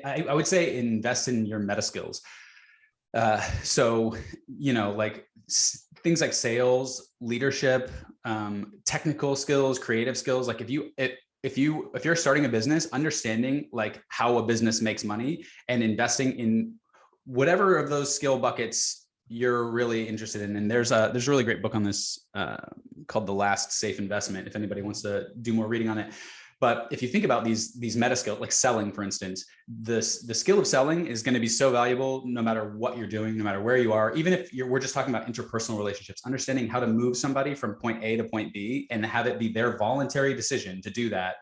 I would say invest in your meta skills. So, like things like sales, leadership, technical skills, creative skills. Like if you're starting a business, understanding like how a business makes money and investing in whatever of those skill buckets you're really interested in. And there's a really great book on this called The Last Safe Investment, if anybody wants to do more reading on it. But if you think about these meta skills, like selling, for instance, the skill of selling is going to be so valuable no matter what you're doing, no matter where you are. Even if we're just talking about interpersonal relationships, understanding how to move somebody from point A to point B and have it be their voluntary decision to do that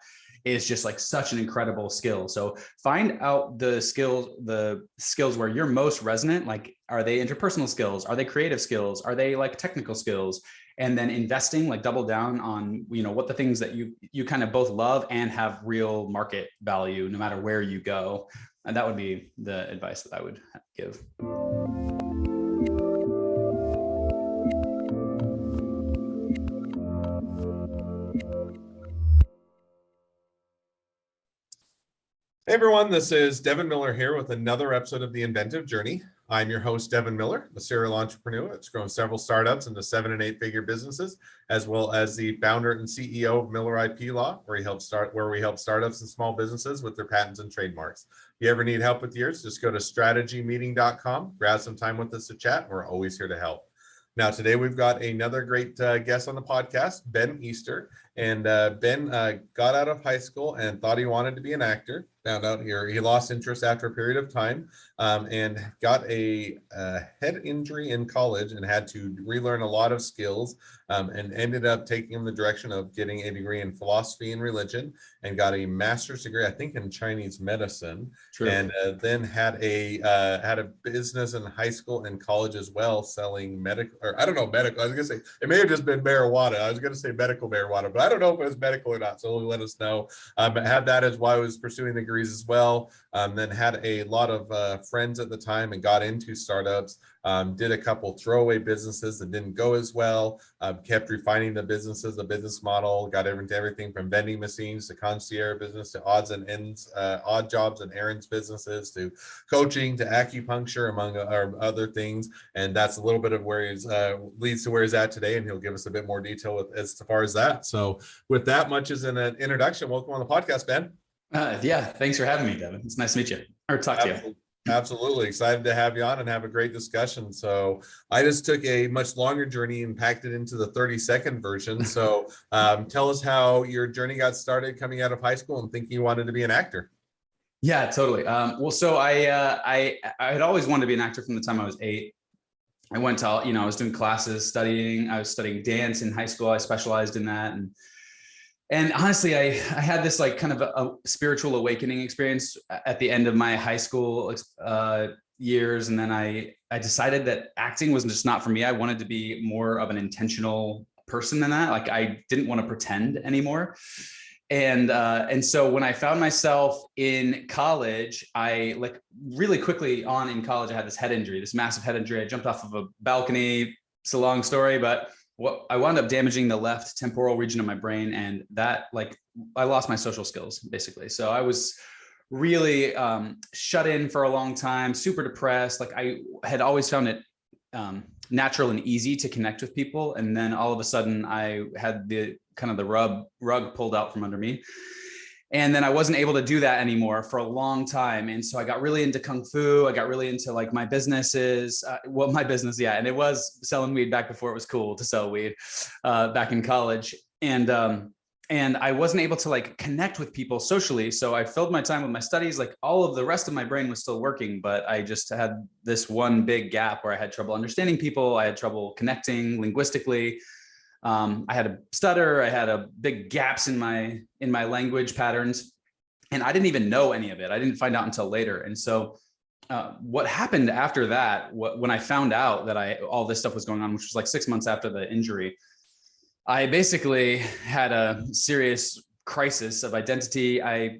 is just like such an incredible skill. So find out the skills where you're most resonant. Like, are they interpersonal skills? Are they creative skills? Are they like technical skills? And then investing, like double down on, what the things that you kind of both love and have real market value, no matter where you go. And that would be the advice that I would give. Hey everyone, this is Devin Miller here with another episode of The Inventive Journey. I'm your host, Devin Miller, a serial entrepreneur that's grown several startups into 7- and 8-figure businesses, as well as the founder and CEO of Miller IP Law, where we help startups and small businesses with their patents and trademarks. If you ever need help with yours, just go to strategymeeting.com, grab some time with us to chat. We're always here to help. Now, today we've got another great guest on the podcast, Ben Easter. And Ben got out of high school and thought he wanted to be an actor. Found out here he lost interest after a period of time and got a head injury in college and had to relearn a lot of skills and ended up taking him the direction of getting a degree in philosophy and religion and got a master's degree, I think, in Chinese medicine. True. And then had a business in high school and college as well, selling medical, or I don't know, medical. I was gonna say it may have just been marijuana. I was gonna say medical marijuana, but I don't know if it was medical or not. So he'll let us know. But had that as while I was pursuing the degrees as well. Then had a lot of friends at the time and got into startups. Did a couple throwaway businesses that didn't go as well. Kept refining the businesses, the business model. Got into everything from vending machines to concierge business to odds and ends, odd jobs and errands businesses to coaching to acupuncture, among other things. And that's a little bit of where he's leads to where he's at today. And he'll give us a bit more detail as far as that. So with that much as an introduction, welcome on the podcast, Ben. Yeah, thanks for having me, Devin. It's nice to meet you or talk to you. Absolutely. Excited to have you on and have a great discussion. So I just took a much longer journey and packed it into the 30-second version. So tell us how your journey got started coming out of high school and thinking you wanted to be an actor. Yeah, totally. Well, so I had always wanted to be an actor from the time I was 8. I went to, I was doing classes, studying. I was studying dance in high school. I specialized in that. And honestly, I had this like kind of a spiritual awakening experience at the end of my high school years. And then I decided that acting was just not for me. I wanted to be more of an intentional person than that. Like I didn't want to pretend anymore. And so when I found myself in college, I like really quickly on in college, I had this head injury, this massive head injury. I jumped off of a balcony. It's a long story, but I wound up damaging the left temporal region of my brain, and that I lost my social skills basically. So I was really shut in for a long time, super depressed. Like I had always found it natural and easy to connect with people. And then all of a sudden I had the rug pulled out from under me. And then I wasn't able to do that anymore for a long time. And so I got really into Kung Fu. I got really into like my businesses, my business. Yeah. And it was selling weed back before it was cool to sell weed back in college. And I wasn't able to like connect with people socially. So I filled my time with my studies. Like all of the rest of my brain was still working, but I just had this one big gap where I had trouble understanding people. I had trouble connecting linguistically. I had a stutter. I had a big gaps in my language patterns, and I didn't even know any of it. I didn't find out until later. And so what happened after that, when I found out that all this stuff was going on, which was like 6 months after the injury, I basically had a serious crisis of identity. I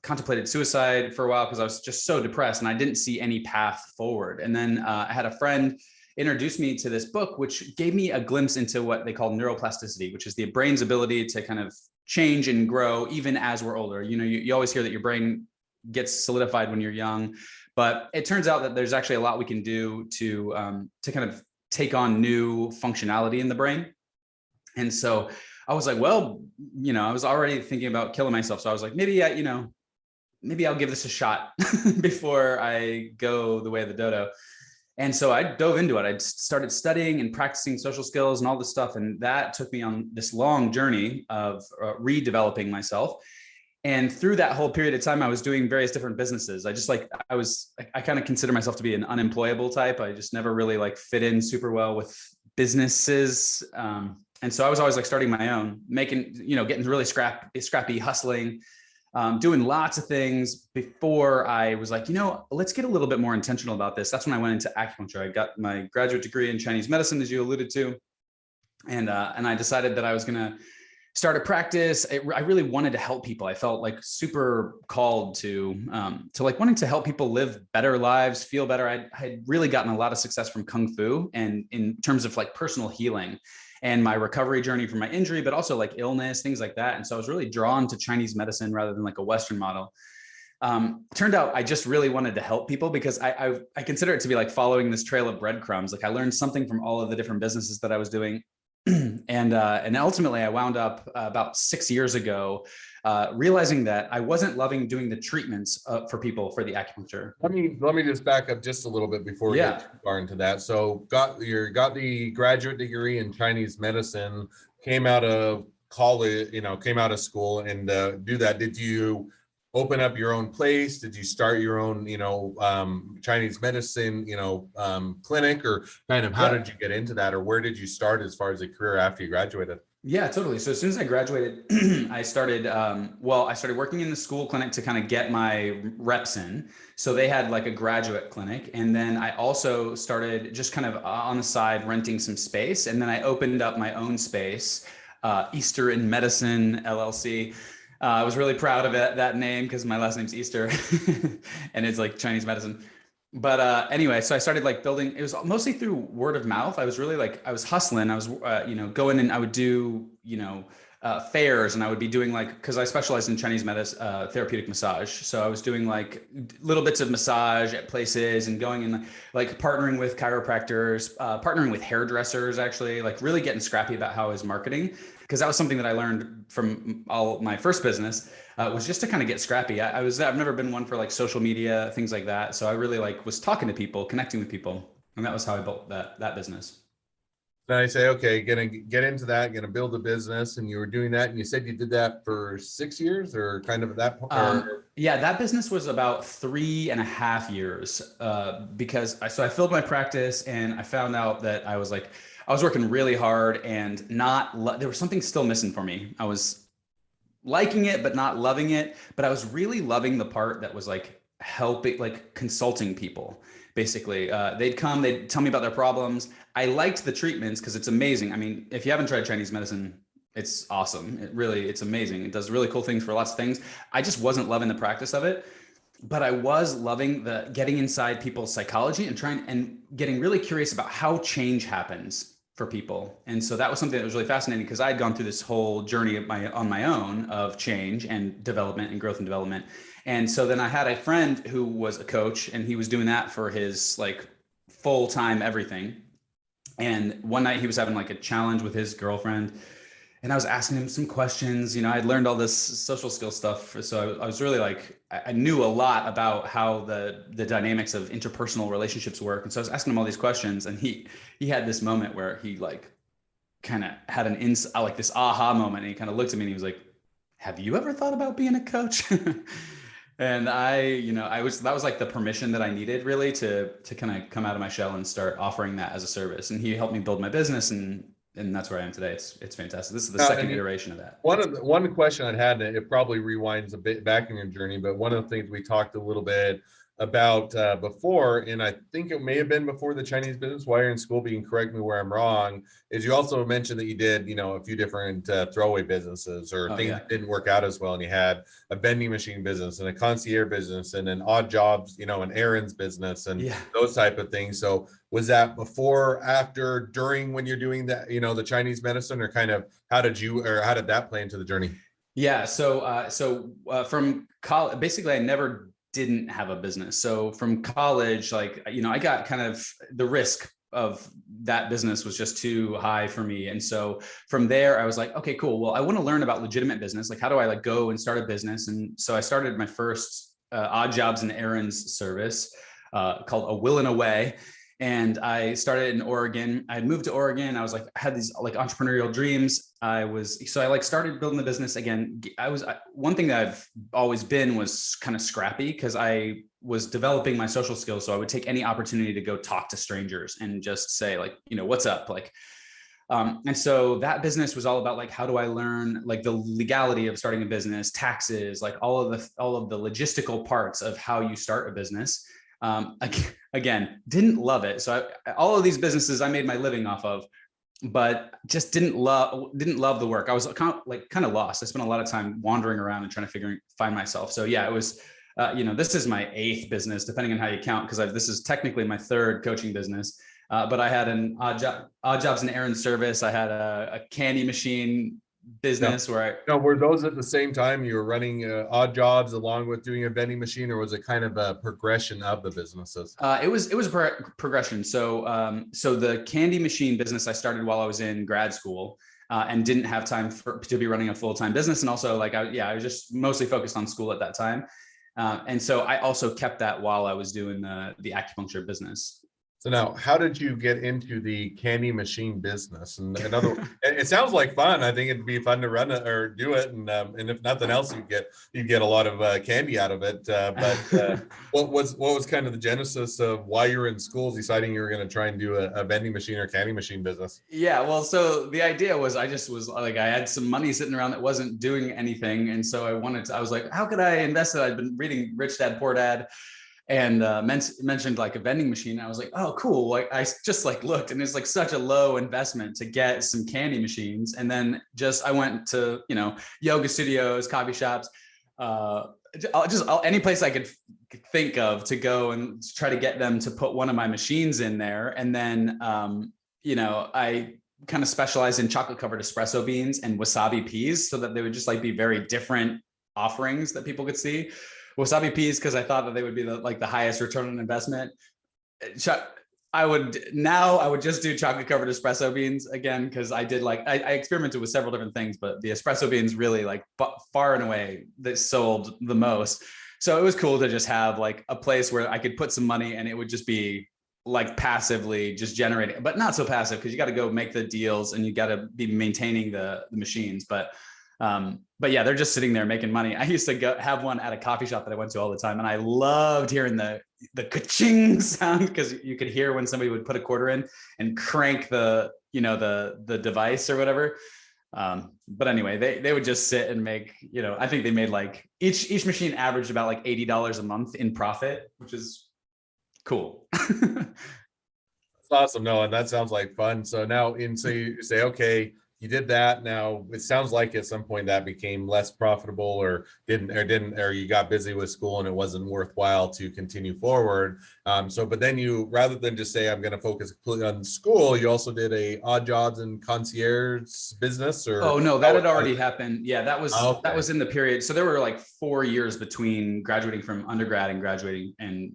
contemplated suicide for a while because I was just so depressed and I didn't see any path forward. And then I had a friend introduced me to this book, which gave me a glimpse into what they call neuroplasticity, which is the brain's ability to kind of change and grow even as we're older. You always hear that your brain gets solidified when you're young. But it turns out that there's actually a lot we can do to kind of take on new functionality in the brain. And so I was like, well, I was already thinking about killing myself. So I was like, maybe I'll give this a shot before I go the way of the dodo. And so I dove into it. I started studying and practicing social skills and all this stuff. And that took me on this long journey of redeveloping myself. And through that whole period of time, I was doing various different businesses. I kind of consider myself to be an unemployable type. I just never really like fit in super well with businesses. And so I was always like starting my own, making, getting really scrappy, hustling, doing lots of things before I was like, let's get a little bit more intentional about this. That's when I went into acupuncture. I got my graduate degree in Chinese medicine, as you alluded to. And I decided that I was going to start a practice. I really wanted to help people. I felt like super called to like wanting to help people live better lives, feel better. I had really gotten a lot of success from Kung Fu and in terms of like personal healing and my recovery journey from my injury, but also like illness, things like that. And so I was really drawn to Chinese medicine rather than like a Western model. Turned out I just really wanted to help people because I consider it to be like following this trail of breadcrumbs. Like I learned something from all of the different businesses that I was doing. And ultimately I wound up about 6 years ago, realizing that I wasn't loving doing the treatments for people for the acupuncture. Let me just back up just a little bit before we get too far into that. So got the graduate degree in Chinese medicine, came out of college, came out of school and do that. Did you open up your own place? Did you start your own, Chinese medicine, clinic, or kind of how did you get into that, or where did you start as far as a career after you graduated? Yeah, totally. So as soon as I graduated, I started working in the school clinic to kind of get my reps in. So they had like a graduate clinic. And then I also started just kind of on the side renting some space. And then I opened up my own space, Easter in Medicine, LLC. I was really proud of that name because my last name's Easter and it's like Chinese medicine. But anyway, so I started like building, it was mostly through word of mouth. I was really like, I was hustling. I was, going and I would do, fairs, and I would be doing like, cause I specialized in Chinese medicine, therapeutic massage. So I was doing like little bits of massage at places and going and like partnering with chiropractors, partnering with hairdressers, actually like really getting scrappy about how I was marketing. Cause that was something that I learned from all my first business, was just to kind of get scrappy. I've never been one for like social media, things like that. So I really like was talking to people, connecting with people. And that was how I built that business. Then I say, okay, gonna get into that, gonna build a business, and you were doing that, and you said you did that for 6 years, or kind of at that point. Yeah, that business was about 3.5 years, because I filled my practice, and I found out that I was working really hard, and there was something still missing for me. I was liking it, but not loving it. But I was really loving the part that was like helping, like consulting people. Basically, they'd tell me about their problems. I liked the treatments because it's amazing. I mean, if you haven't tried Chinese medicine, it's awesome. It's amazing. It does really cool things for lots of things. I just wasn't loving the practice of it, but I was loving the getting inside people's psychology and getting really curious about how change happens for people. And so that was something that was really fascinating because I had gone through this whole journey on my own of change and development and growth and development. And so then I had a friend who was a coach, and he was doing that for his like full-time everything. And one night he was having like a challenge with his girlfriend, and I was asking him some questions. I'd learned all this social skill stuff. So I was really like, I knew a lot about how the dynamics of interpersonal relationships work. And so I was asking him all these questions, and he had this moment where he like kind of had like this aha moment. And he kind of looked at me and he was like, have you ever thought about being a coach? And that was like the permission that I needed really to kind of come out of my shell and start offering that as a service. And he helped me build my business, and that's where I am today. It's fantastic. This is the second iteration of that. One question I had, and it probably rewinds a bit back in your journey, but one of the things we talked a little bit about before, and I think it may have been before the Chinese business, while you're in school, but you can correct me where I'm wrong, is you also mentioned that you did, a few different throwaway businesses or things that didn't work out as well. And you had a vending machine business and a concierge business and an odd jobs, an errands business and those type of things. So was that before, after, during, when you're doing that, the Chinese medicine, or kind of how did that play into the journey? Yeah. So from college, basically I never didn't have a business. So from college, like, I got kind of the risk of that business was just too high for me. And so from there, I was like, okay, cool. Well, I want to learn about legitimate business. Like, how do I like go and start a business? And so I started my first odd jobs and errands service called A Will and a Way. And I started in Oregon. I had moved to Oregon. I was like, I had these like entrepreneurial dreams. I like started building the business again. One thing that I've always been was kind of scrappy because I was developing my social skills. So I would take any opportunity to go talk to strangers and just say like, what's up? Like, and so that business was all about like, how do I learn like the legality of starting a business, taxes, like all of the logistical parts of how you start a business. Again, didn't love it. So all of these businesses I made my living off of, but just didn't love the work. I was kind of lost. I spent a lot of time wandering around and trying to find myself. So yeah, it was, this is my 8th business, depending on how you count, because this is technically my 3rd coaching business. But I had an odd jobs and errands service. I had a candy machine business where were those at the same time you were running odd jobs along with doing a vending machine, or was it kind of a progression of the businesses? It was progression. So so the candy machine business I started while I was in grad school and didn't have time to be running a full-time business. And also like, I was just mostly focused on school at that time. And so I also kept that while I was doing the acupuncture business. So now, how did you get into the candy machine business? And it sounds like fun. I think it'd be fun to run it or do it, and if nothing else, you'd get a lot of candy out of it. But what was kind of the genesis of why you were in school deciding you were going to try and do a vending machine or candy machine business? Yeah, well, so the idea was I was like, I had some money sitting around that wasn't doing anything, and so I was like, how could I invest it? I'd been reading Rich Dad Poor Dad, and mentioned like a vending machine. I was like, oh, cool. Like I just like looked, and it's like such a low investment to get some candy machines. And then I went to, yoga studios, coffee shops, any place I could think of to go and try to get them to put one of my machines in there. And then, I kind of specialized in chocolate covered espresso beans and wasabi peas so that they would just like be very different offerings that people could see. Wasabi peas because I thought that they would be the highest return on investment. I would just do chocolate covered espresso beans again because I did I experimented with several different things, but the espresso beans really far and away that sold the most. So it was cool to just have like a place where I could put some money and it would just be like passively just generating, but not so passive because you got to go make the deals and you got to be maintaining the machines. But yeah, they're just sitting there making money. I used to have one at a coffee shop that I went to all the time, and I loved hearing the ka-ching sound because you could hear when somebody would put a quarter in and crank the device or whatever. But anyway, they would just sit and make, I think they made like each machine averaged about like $80 a month in profit, which is cool. That's awesome. No, and that sounds like fun. So now so you say, okay, you did that. Now it sounds like at some point that became less profitable or you got busy with school and it wasn't worthwhile to continue forward. But then you, rather than just say, I'm going to focus completely on school, you also did a odd jobs and concierge business or? Oh no, that had already happened. Yeah, that was, okay. That was in the period. So there were like 4 years between graduating from undergrad and graduating and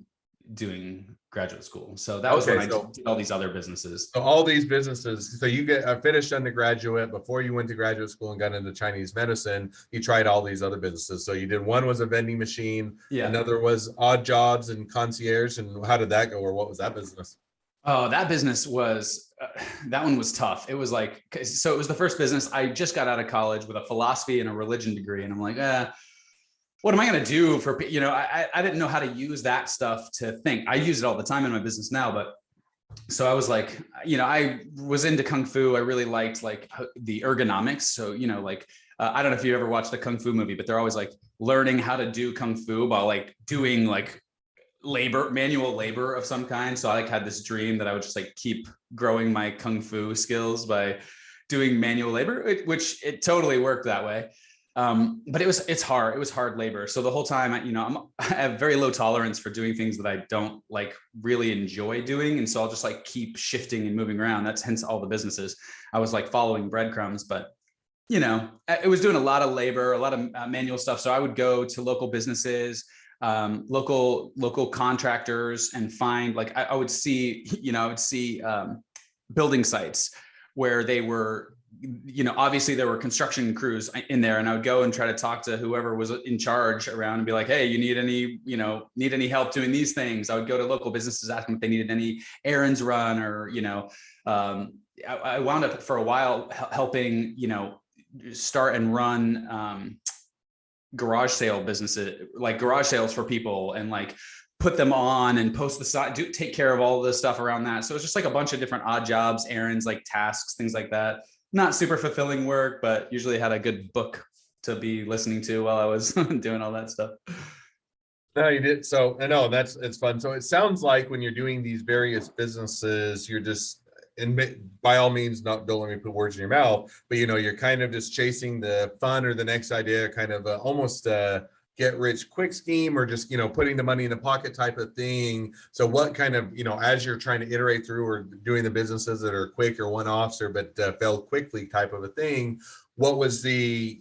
doing graduate school. So that was when I did all these other businesses. So all these businesses, so you get finished undergraduate before you went to graduate school and got into Chinese medicine, you tried all these other businesses. So you did, one was a vending machine, another was odd jobs and concierge. And how did that go? Or what was that business? Oh, that business was, that one was tough. It was like, so it was the first business. I just got out of college with a philosophy and a religion degree. And I'm like, what am I going to do for, I didn't know how to use that stuff to think. I use it all the time in my business now, but so I was like, I was into Kung Fu. I really liked like the ergonomics. So, I don't know if you ever watched the Kung Fu movie, but they're always like learning how to do Kung Fu while like doing like manual labor of some kind. So I had this dream that I would just like keep growing my Kung Fu skills by doing manual labor, which it totally worked that way. But it's hard. It was hard labor. So the whole time, I have very low tolerance for doing things that I don't like really enjoy doing. And so I'll just like keep shifting and moving around. That's hence all the businesses. I was like following breadcrumbs, but it was doing a lot of labor, a lot of manual stuff. So I would go to local businesses. local contractors and find, like, I would see, building sites where they were, obviously there were construction crews in there, and I would go and try to talk to whoever was in charge around and be like, hey, you need any help doing these things? I would go to local businesses, ask them if they needed any errands run, or, I wound up for a while helping, start and run garage sale businesses, like garage sales for people, and like put them on and post the site, take care of all the stuff around that. So it's just like a bunch of different odd jobs, errands, like tasks, things like that. Not super fulfilling work, but usually had a good book to be listening to while I was doing all that stuff. No, you did. So I know it's fun. So it sounds like when you're doing these various businesses, you're just, and by all means, don't let me put words in your mouth, but you're kind of just chasing the fun or the next idea, kind of almost get rich quick scheme, or just putting the money in the pocket type of thing. So what kind of as you're trying to iterate through or doing the businesses that are quick or one-offs, or but failed quickly type of a thing, what was the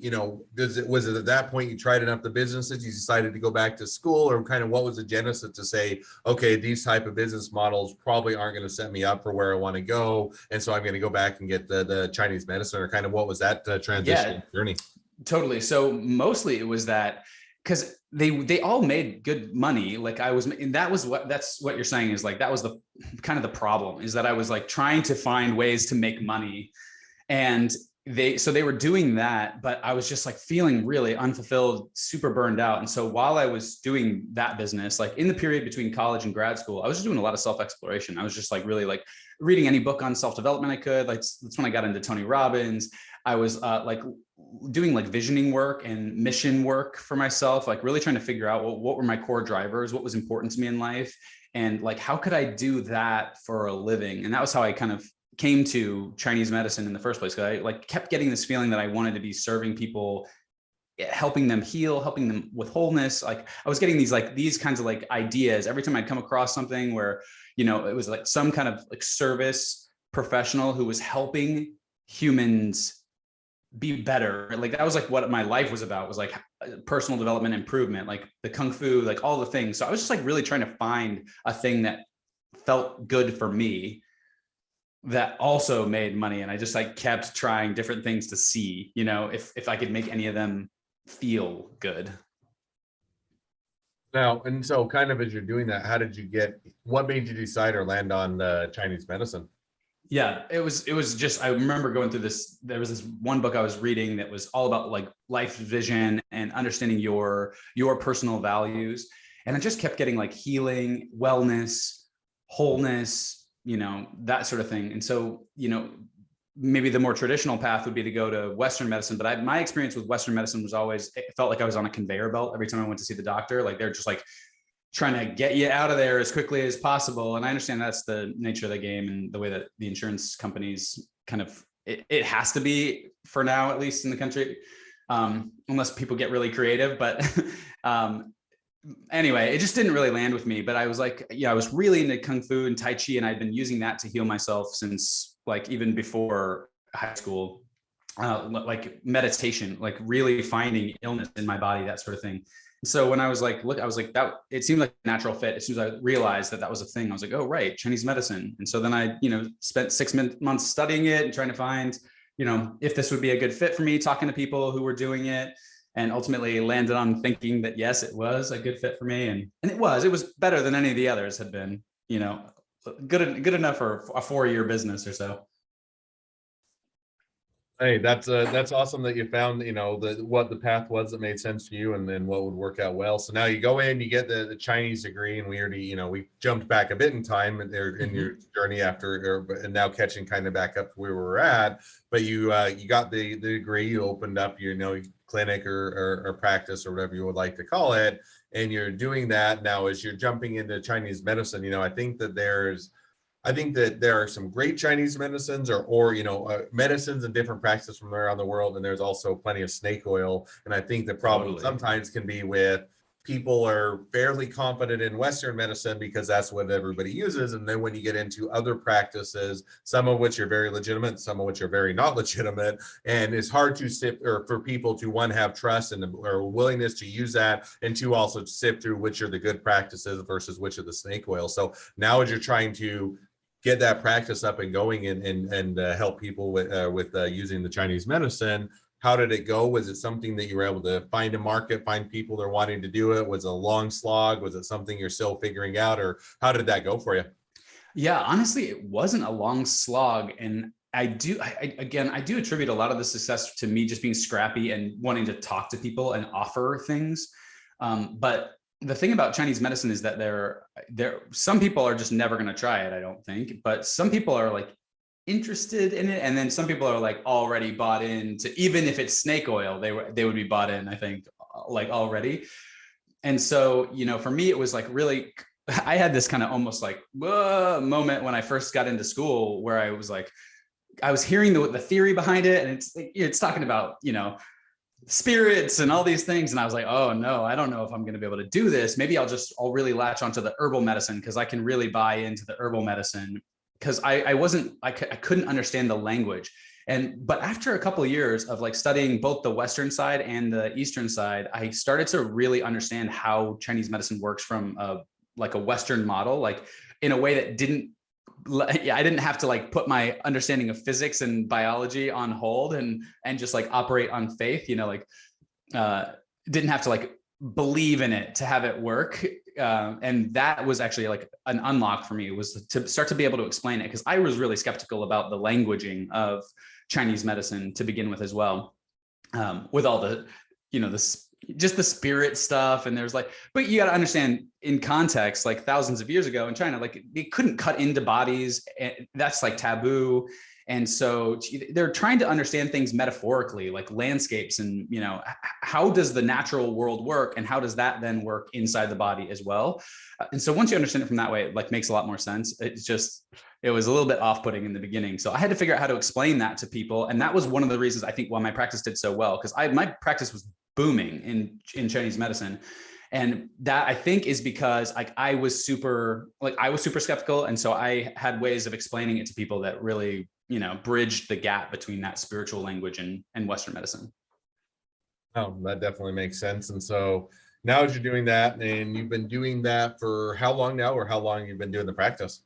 was it at that point you tried enough the businesses, you decided to go back to school, or kind of what was the genesis to say, okay, these type of business models probably aren't going to set me up for where I want to go, and so I'm going to go back and get the Chinese medicine? Or kind of what was that transition journey? Totally. So mostly it was that, because they all made good money. Like and that's what you're saying is, like, that was the kind of the problem, is that I was like trying to find ways to make money, and they were doing that, but I was just like feeling really unfulfilled, super burned out. And so while I was doing that business, like in the period between college and grad school, I was just doing a lot of self-exploration. I was just like really like reading any book on self-development I could. Like that's when I got into Tony Robbins. I was like doing like visioning work and mission work for myself, like really trying to figure out what were my core drivers, what was important to me in life, and like how could I do that for a living. And that was how I kind of came to Chinese medicine in the first place, because I like kept getting this feeling that I wanted to be serving people, helping them heal, helping them with wholeness. Like I was getting these kinds of like ideas every time I'd come across something where it was like some kind of like service professional who was helping humans be better. Like that was like what my life was about, was like personal development, improvement, like the kung fu, like all the things. So I was just like really trying to find a thing that felt good for me that also made money. And I just like kept trying different things to see, if I could make any of them feel good. Now, and so kind of as you're doing that, what made you decide or land on Chinese medicine? Yeah, it was just, I remember going through this, there was this one book I was reading that was all about like life vision and understanding your personal values. And I just kept getting like healing, wellness, wholeness, that sort of thing. And so, maybe the more traditional path would be to go to Western medicine. But my experience with Western medicine was always, it felt like I was on a conveyor belt every time I went to see the doctor. Like they're just like trying to get you out of there as quickly as possible. And I understand that's the nature of the game and the way that the insurance companies kind of, it has to be for now, at least in the country, unless people get really creative. But anyway, it just didn't really land with me. But I was like, I was really into Kung Fu and Tai Chi, and I'd been using that to heal myself since like even before high school, like meditation, like really finding illness in my body, that sort of thing. So when I was like, that it seemed like a natural fit. As soon as I realized that was a thing, I was like, oh, right, Chinese medicine. And so then I, spent 6 months studying it and trying to find, if this would be a good fit for me, talking to people who were doing it, and ultimately landed on thinking that, yes, it was a good fit for me. And it was better than any of the others had been, good enough for a 4-year business or so. Hey, that's awesome that you found, what the path was that made sense to you, and then what would work out well. So now you go in, you get the Chinese degree, and we already, we jumped back a bit in time in your journey and now catching kind of back up to where we were at. But you got the degree, you opened up your, clinic or practice or whatever you would like to call it, and you're doing that now as you're jumping into Chinese medicine. I think that there are some great Chinese medicines or medicines and different practices from around the world. And there's also plenty of snake oil. And I think the problem sometimes can be with, people are fairly confident in Western medicine because that's what everybody uses. And then when you get into other practices, some of which are very legitimate, some of which are very not legitimate, and it's hard to sift, or for people to, one, have trust and or willingness to use that, and two, also sift through which are the good practices versus which are the snake oil. So now as you're trying to get that practice up and going and help people with using the Chinese medicine, how did it go? Was it something that you were able to find a market, find people that are wanting to do it? Was it a long slog? Was it something you're still figuring out, or how did that go for you? Yeah, honestly, it wasn't a long slog. And I do attribute a lot of the success to me just being scrappy and wanting to talk to people and offer things. But the thing about Chinese medicine is that some people are just never going to try it, I don't think, but some people are like interested in it, and then some people are like already bought into, even if it's snake oil, they would be bought in, I think, like already. And so, for me, it was like really, I had this kind of almost like moment when I first got into school where I was like, I was hearing the theory behind it, and it's talking about, spirits and all these things. And I was like, oh no, I don't know if I'm going to be able to do this. Maybe I'll really latch onto the herbal medicine, because I can really buy into the herbal medicine, because I couldn't understand the language. But after a couple of years of like studying both the Western side and the Eastern side, I started to really understand how Chinese medicine works from like a Western model, like in a way that I didn't have to like put my understanding of physics and biology on hold and just like operate on faith, didn't have to like believe in it to have it work. And that was actually like an unlock for me. It was to start to be able to explain it, because I was really skeptical about the languaging of Chinese medicine to begin with as well, with all the, just the spirit stuff. And there's like, but you got to understand in context, like thousands of years ago in China, like they couldn't cut into bodies. And that's like taboo. And so they're trying to understand things metaphorically, like landscapes, and, how does the natural world work, and how does that then work inside the body as well? And so once you understand it from that way, it like makes a lot more sense. It was a little bit off-putting in the beginning. So I had to figure out how to explain that to people. And that was one of the reasons I think why my practice did so well, because my practice was booming in Chinese medicine. And that, I think, is because like I was super skeptical. And so I had ways of explaining it to people that really, bridged the gap between that spiritual language and Western medicine. Oh, that definitely makes sense. And so now as you're doing that, and you've been doing that for how long now, or how long you've been doing the practice?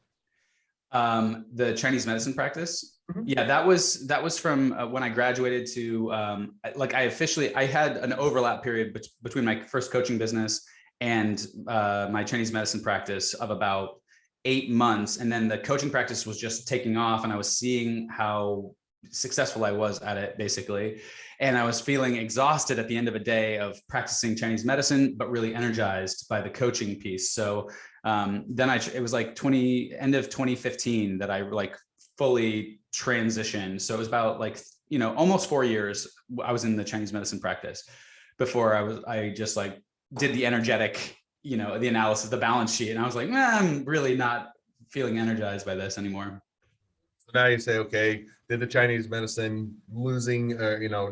The Chinese medicine practice. Mhm. Yeah, that was from when I graduated to I had an overlap period between my first coaching business and my Chinese medicine practice of about 8 months. And then the coaching practice was just taking off, and I was seeing how successful I was at it, basically. And I was feeling exhausted at the end of a day of practicing Chinese medicine, but really energized by the coaching piece. So then it was like end of 2015 that I like fully transitioned. So it was about like, almost 4 years I was in the Chinese medicine practice before I just like did the energetic, the analysis, the balance sheet. And I was like, I'm really not feeling energized by this anymore. So now you say, okay, did the Chinese medicine losing,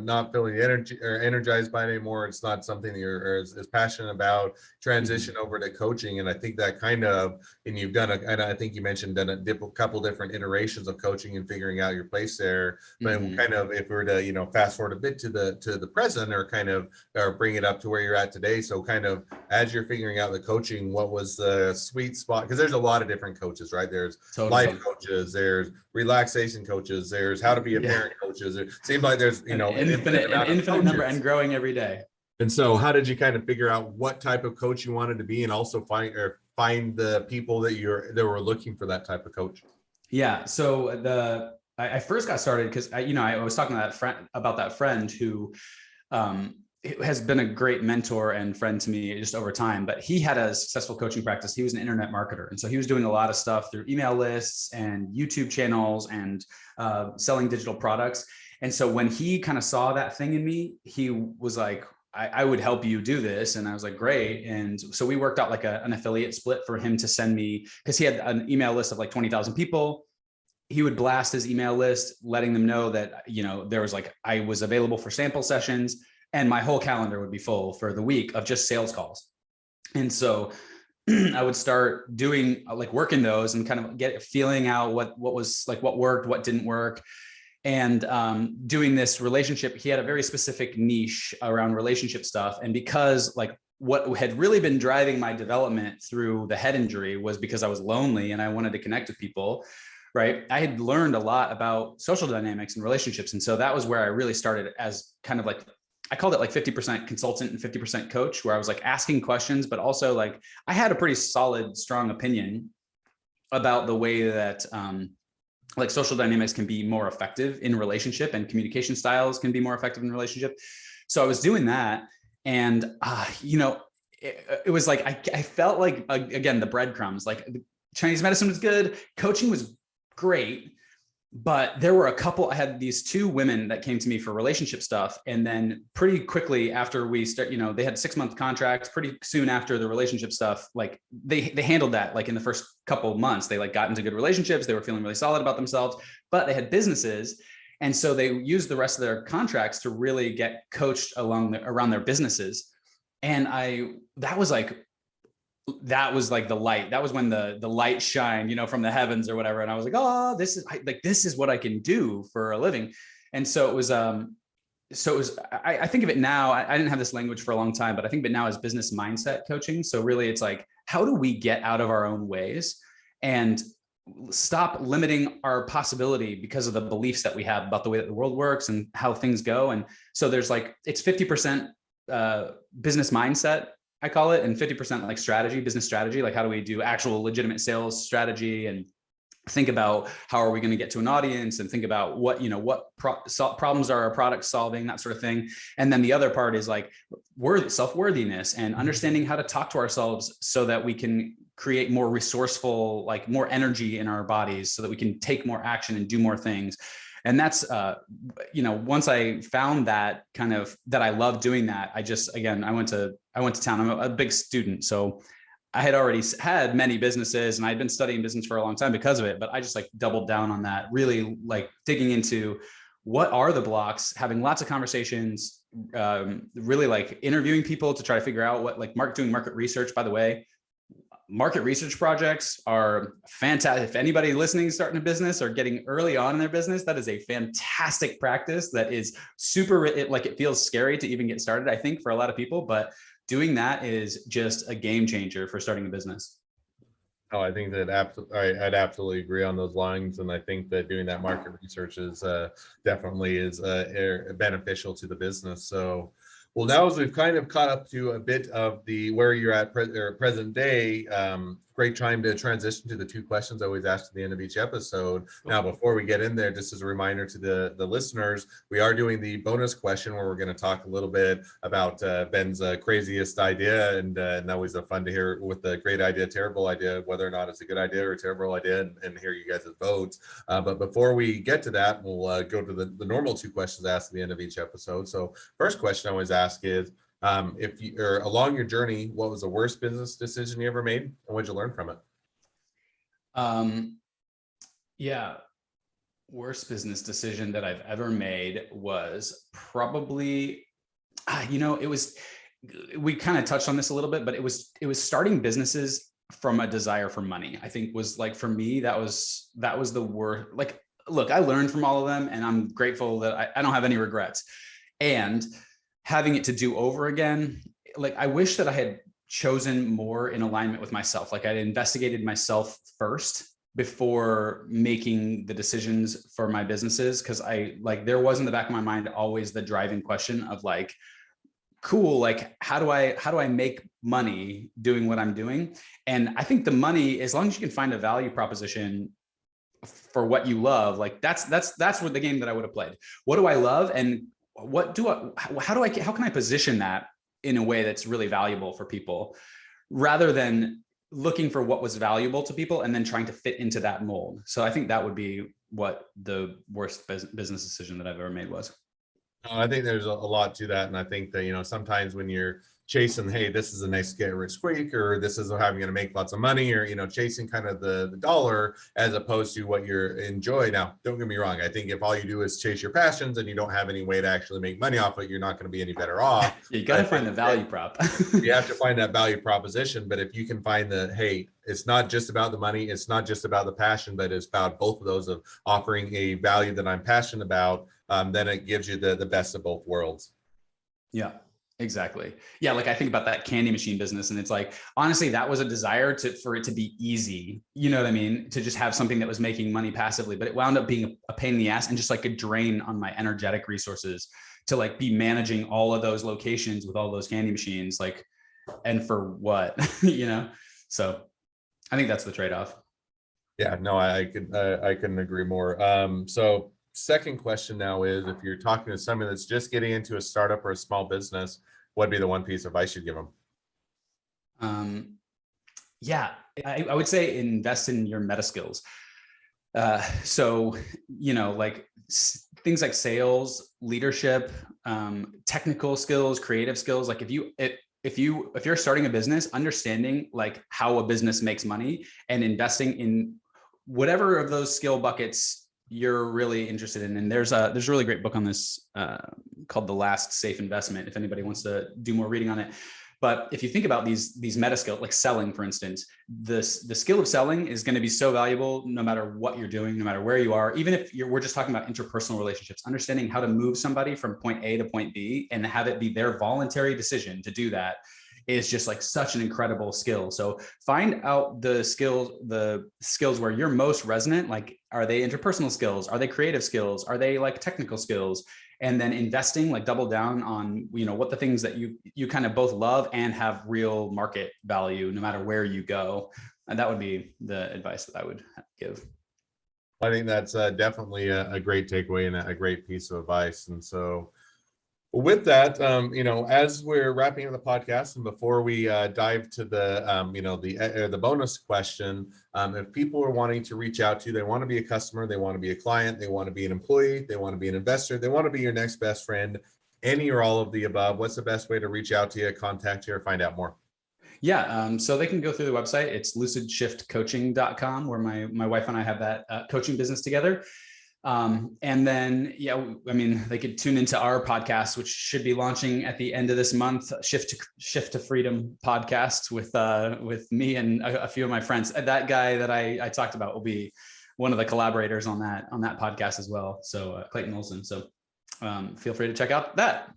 not feeling energy or energized by it anymore? It's not something that you're as passionate about. Transition over to coaching, and I think that kind of, and you've done and I think you mentioned done a couple different iterations of coaching and figuring out your place there. But kind of, if we were to fast forward a bit to the present, or kind of, or bring it up to where you're at today. So kind of as you're figuring out the coaching, what was the sweet spot? Because there's a lot of different coaches, right? There's life coaches, there's relaxation coaches, there's how to be a parent coaches. It seems like there's an infinite number, and growing every day. And so how did you kind of figure out what type of coach you wanted to be, and also find the people that were looking for that type of coach? Yeah, so I first got started because I was talking about that friend who has been a great mentor and friend to me just over time. But he had a successful coaching practice. He was an internet marketer, and so he was doing a lot of stuff through email lists and YouTube channels and selling digital products. And so when he kind of saw that thing in me, he was like, I would help you do this. And I was like, great. And so we worked out like an affiliate split for him to send me, because he had an email list of like 20,000 people. He would blast his email list, letting them know that, there was like, I was available for sample sessions, and my whole calendar would be full for the week of just sales calls. And so I would start doing like working those and kind of feeling out what was like, what worked, what didn't work. And doing this relationship, he had a very specific niche around relationship stuff. And because like what had really been driving my development through the head injury was because I was lonely and I wanted to connect with people, right? I had learned a lot about social dynamics and relationships. And so that was where I really started as kind of like, I called it like 50% consultant and 50% coach, where I was like asking questions, but also like I had a pretty solid, strong opinion about the way that like social dynamics can be more effective in relationship and communication styles can be more effective in relationship. So I was doing that. And, it was like, I felt like, again, the breadcrumbs, like Chinese medicine was good. Coaching was great. But there were I had these two women that came to me for relationship stuff. And then pretty quickly after we start, they had 6-month contracts. Pretty soon after the relationship stuff, like they handled that, like in the first couple of months, they like got into good relationships. They were feeling really solid about themselves, but they had businesses. And so they used the rest of their contracts to really get coached around their businesses. And that was like the light. That was when the light shined, from the heavens or whatever. And I was like, oh, this is what I can do for a living. And so it was, I think of it now, I didn't have this language for a long time, but I think of it now as business mindset coaching. So really it's like, how do we get out of our own ways and stop limiting our possibility because of the beliefs that we have about the way that the world works and how things go. And so there's like, it's 50% business mindset, I call it, and 50% like strategy, business strategy. Like how do we do actual legitimate sales strategy and think about how are we going to get to an audience and think about what problems are our products solving, that sort of thing. And then the other part is like self-worthiness and understanding how to talk to ourselves so that we can create more resourceful, like more energy in our bodies so that we can take more action and do more things. And that's, once I found that kind of, that I love doing that, I went to town. I'm a big student. So I had already had many businesses and I'd been studying business for a long time because of it, but I just like doubled down on that, really like digging into what are the blocks, having lots of conversations, really like interviewing people to try to figure out what, like doing market research. By the way, market research projects are fantastic. If anybody listening is starting a business or getting early on in their business, that is a fantastic practice that is super, it feels scary to even get started, I think, for a lot of people, but doing that is just a game changer for starting a business. Oh, I think that I'd absolutely agree on those lines, and I think that doing that market research is definitely beneficial to the business. So, well, now as we've kind of caught up to a bit of where you're at present day, great time to transition to the two questions I always ask at the end of each episode. Now, before we get in there, just as a reminder to the listeners, we are doing the bonus question where we're going to talk a little bit about Ben's craziest idea, and always fun to hear with the great idea, terrible idea, whether or not it's a good idea or a terrible idea, and hear you guys' votes. But before we get to that, we'll go to the normal two questions asked at the end of each episode. So first question I always ask is, if you or along your journey, what was the worst business decision you ever made, and what'd you learn from it? Yeah, worst business decision that I've ever made was probably, we kind of touched on this a little bit, but it was starting businesses from a desire for money. I think was like, for me, that was the worst. Like, look, I learned from all of them and I'm grateful that I don't have any regrets. And having it to do over again, like I wish that I had chosen more in alignment with myself. Like I'd investigated myself first before making the decisions for my businesses. Cause there was in the back of my mind always the driving question of like, cool, like how do I make money doing what I'm doing? And I think the money, as long as you can find a value proposition for what you love, like that's what the game that I would have played. What do I love? And how can I position that in a way that's really valuable for people, rather than looking for what was valuable to people and then trying to fit into that mold. So I think that would be what the worst business decision that I've ever made was. I think there's a lot to that, and I think that sometimes when you're chasing, hey, this is a nice get rich quick, or this is how I'm going to make lots of money, or, chasing kind of the dollar as opposed to what you're enjoy. Now, don't get me wrong. I think if all you do is chase your passions and you don't have any way to actually make money off it, you're not going to be any better off. You got to find the value prop. You have to find that value proposition. But if you can find hey, it's not just about the money, it's not just about the passion, but it's about both of those, of offering a value that I'm passionate about, then it gives you the best of both worlds. Yeah. Exactly. Yeah. Like I think about that candy machine business, and it's like, honestly, that was a desire for it to be easy. You know what I mean? To just have something that was making money passively, but it wound up being a pain in the ass and just like a drain on my energetic resources to like be managing all of those locations with all those candy machines. Like, and for what, So I think that's the trade-off. Yeah, no, I couldn't agree more. So second question now is, if you're talking to someone that's just getting into a startup or a small business, what'd be the one piece of advice you'd give them? Yeah, I would say invest in your meta skills. So, like things like sales, leadership, technical skills, creative skills. Like if you're starting a business, understanding like how a business makes money and investing in whatever of those skill buckets you're really interested in. And there's a really great book on this called The Last Safe Investment, if anybody wants to do more reading on it. But if you think about these meta skills, like selling, for instance, the skill of selling is going to be so valuable no matter what you're doing, no matter where you are. Even if we're just talking about interpersonal relationships, understanding how to move somebody from point A to point B and have it be their voluntary decision to do that is just like such an incredible skill. So find out the skills where you're most resonant. Like, are they interpersonal skills? Are they creative skills? Are they like technical skills? And then investing, like double down on, what the things that you kind of both love and have real market value, no matter where you go. And that would be the advice that I would give. I think that's definitely a great takeaway and a great piece of advice. And so with that, as we're wrapping up the podcast, and before we dive to the bonus question, if people are wanting to reach out to you, they want to be a customer, they want to be a client, they want to be an employee, they want to be an investor, they want to be your next best friend, any or all of the above, what's the best way to reach out to you, contact you, or find out more? Yeah. So they can go through the website. It's lucidshiftcoaching.com, where my wife and I have that coaching business together. And then, they could tune into our podcast, which should be launching at the end of this month, Shift to Freedom podcast with me and a few of my friends. That guy that I talked about will be one of the collaborators on that podcast as well. So Clayton Olson. So feel free to check out that.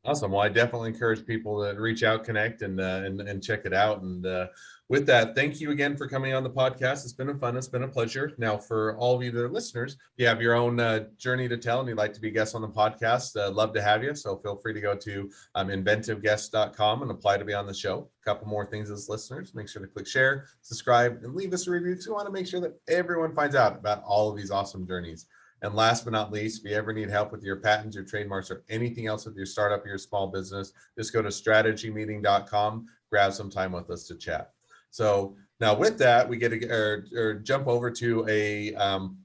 Awesome. Well, I definitely encourage people to reach out, connect, and check it out. And with that, thank you again for coming on the podcast. It's been fun. It's been a pleasure. Now, for all of you that are listeners, if you have your own journey to tell and you'd like to be guests on the podcast, love to have you. So feel free to go to inventiveguest.com and apply to be on the show. A couple more things as listeners. Make sure to click share, subscribe, and leave us a review, because we want to make sure that everyone finds out about all of these awesome journeys. And last but not least, if you ever need help with your patents, your trademarks, or anything else with your startup or your small business, just go to strategymeeting.com, grab some time with us to chat. So now with that, we get to jump over to a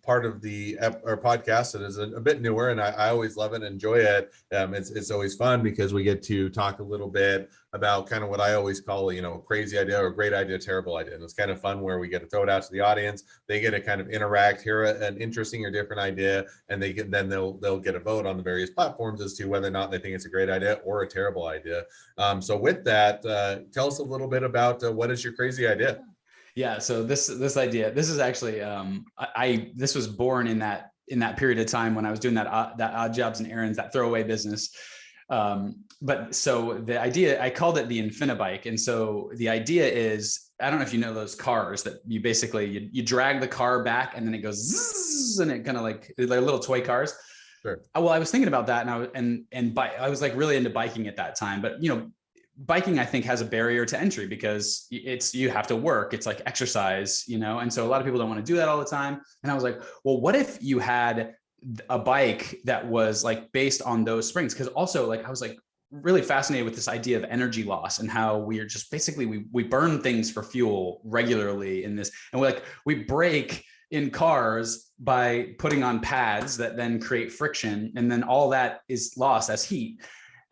part of our podcast that is a bit newer, and I always love it and enjoy it. It's always fun because we get to talk a little bit about kind of what I always call, a crazy idea or a great idea, terrible idea. And it's kind of fun where we get to throw it out to the audience. They get to kind of interact, hear an interesting or different idea, and they'll get a vote on the various platforms as to whether or not they think it's a great idea or a terrible idea. So with that, tell us a little bit about what is your crazy idea? Yeah. So this idea, this is actually, this was born in that period of time when I was doing that odd jobs and errands, that throwaway business. But so the idea, I called it the Infinibike. And so the idea is, I don't know if you know those cars that you basically, you drag the car back and then it goes zzz, and it kind of like, they're little toy cars. Sure. Well, I was thinking about that, and I was like really into biking at that time, but biking, I think, has a barrier to entry because you have to work. It's like exercise, and so a lot of people don't want to do that all the time. And I was like, well, what if you had a bike that was like based on those springs? Because also, like, I was like really fascinated with this idea of energy loss and how we are just basically we burn things for fuel regularly in this, and we brake in cars by putting on pads that then create friction, and then all that is lost as heat.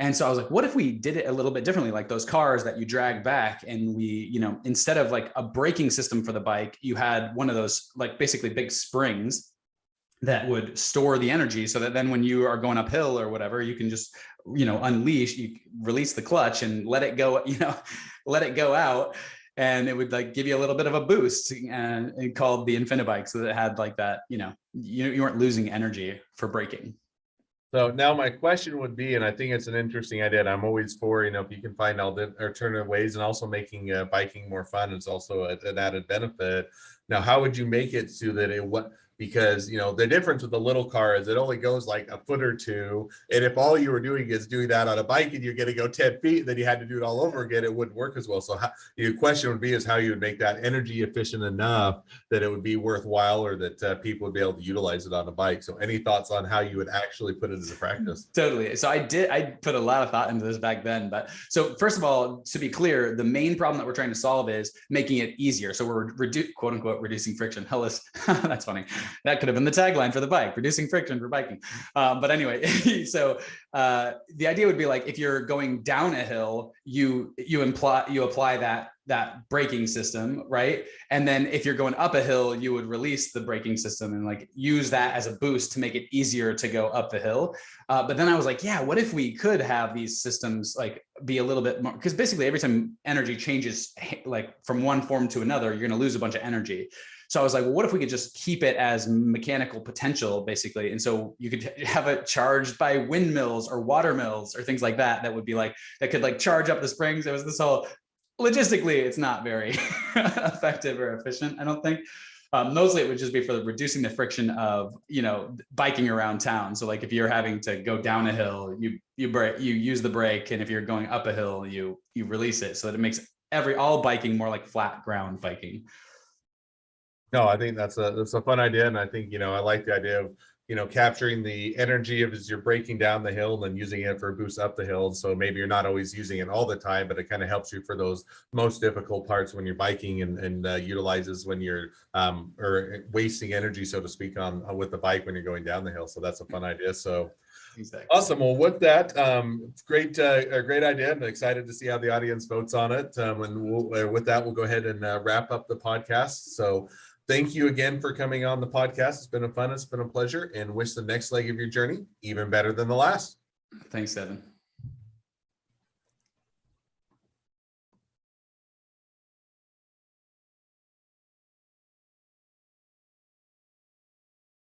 And so I was like, what if we did it a little bit differently? Like those cars that you drag back, and we, instead of like a braking system for the bike, you had one of those like basically big springs that would store the energy, so that then when you are going uphill or whatever, you can just, you release the clutch and let it go, let it go out. And it would like give you a little bit of a boost, and it called the Infinibike. So that it had like that, you weren't losing energy for braking. So now my question would be, and I think it's an interesting idea, and I'm always for, if you can find alternative ways, and also making biking more fun, it's also an added benefit. Now, how would you make it so that because the difference with the little car is it only goes like a foot or two, and if all you were doing is doing that on a bike and you're going to go 10 feet and then you had to do it all over again, it wouldn't work as well. So your question would be is how you would make that energy efficient enough that it would be worthwhile, or that people would be able to utilize it on a bike. So any thoughts on how you would actually put it into practice? Totally. So I put a lot of thought into this back then. But so first of all, to be clear, the main problem that we're trying to solve is making it easier. So we're quote unquote reducing friction. Hellas, that's funny. That could have been the tagline for the bike, reducing friction for biking. But anyway, so the idea would be like, if you're going down a hill, you apply that braking system, right? And then if you're going up a hill, you would release the braking system and like use that as a boost to make it easier to go up the hill. But then I was like, yeah, what if we could have these systems like be a little bit more, because basically every time energy changes like from one form to another, you're going to lose a bunch of energy. So I was like, well, what if we could just keep it as mechanical potential, basically? And so you could have it charged by windmills or water mills or things like that. That would be like, that could like charge up the springs. It was this whole, logistically, it's not very effective or efficient, I don't think. Mostly it would just be for reducing the friction of, biking around town. So like if you're having to go down a hill, you use the brake. And if you're going up a hill, you release it, so that it makes all biking more like flat ground biking. No, I think that's a fun idea. And I think, I like the idea of, capturing the energy of as you're breaking down the hill and then using it for a boost up the hill. So maybe you're not always using it all the time, but it kind of helps you for those most difficult parts when you're biking, and utilizes when you're or wasting energy, so to speak, on with the bike when you're going down the hill. So that's a fun idea. So exactly. Awesome. Well, with that, great idea. I'm excited to see how the audience votes on it. And with that, we'll go ahead and wrap up the podcast. So thank you again for coming on the podcast. It's been a pleasure, and wish the next leg of your journey even better than the last. Thanks, Evan.